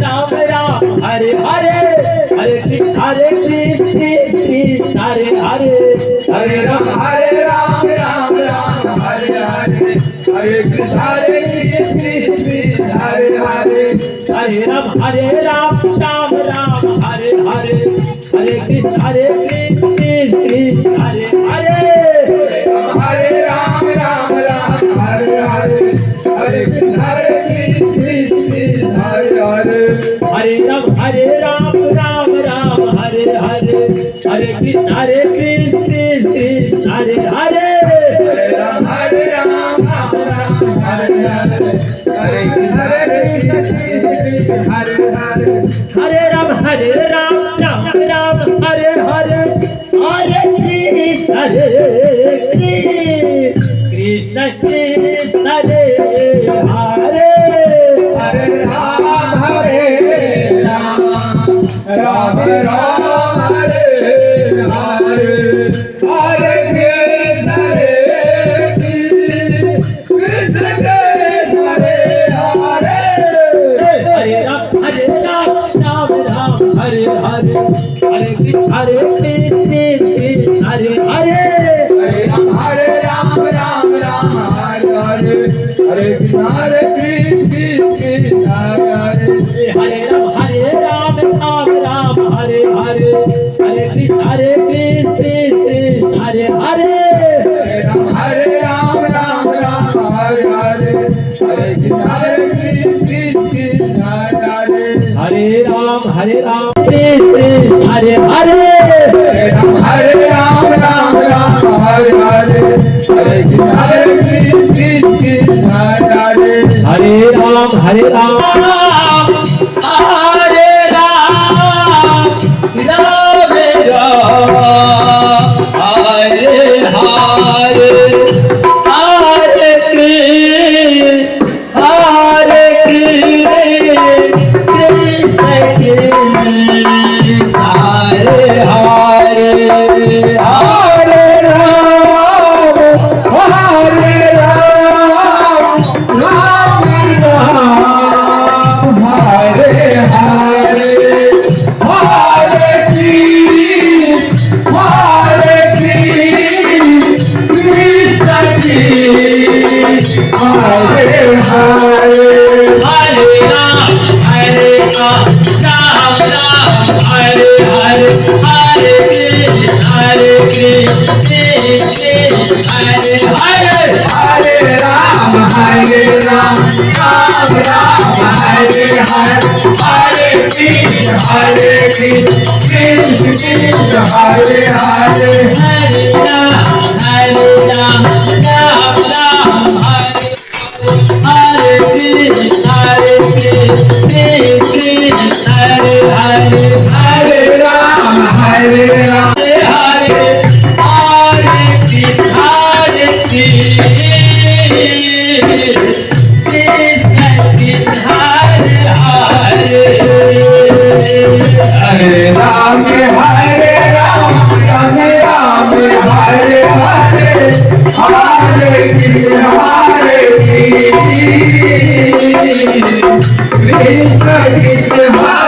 Ram Ram Hare Hare Hare Krishna Hare Hare Hare Ram Ram Ram Hare Hare Hare Krishna Hare Hare Hare Ram Ram Ram Hare Hare Hare Krishna Hare Hare Hare Ram Ram Hare Hare Hare Krishna Hare Hare Hare Ram Ram Ram Hare Hare Hare Krishna Hare Hare Hare Ram Hare Hare Ram Ram Ram Hare Hare Hare Krishna Krishna Krishna Hare Hare Hare Ram Ram Hare Hare Hare Krishna Hare Hare Hare Ram Ram Hare Hare Hare Krishna Hare Hare Hare Ram Ram Hare Hare Hare Krishna Hare Hare Hare Ram Ram Hare Hare Hare Krishna Hare Hare Hare Hare Ram Hare Hare Hare Krishna Hare Hare Hare Ram Hare Hare Hare Ram Hare Hare Hare Krishna Hare Hare Hare Ram Hare Ram Hare Ram Hare Hare Hare Krishna Krishna Hare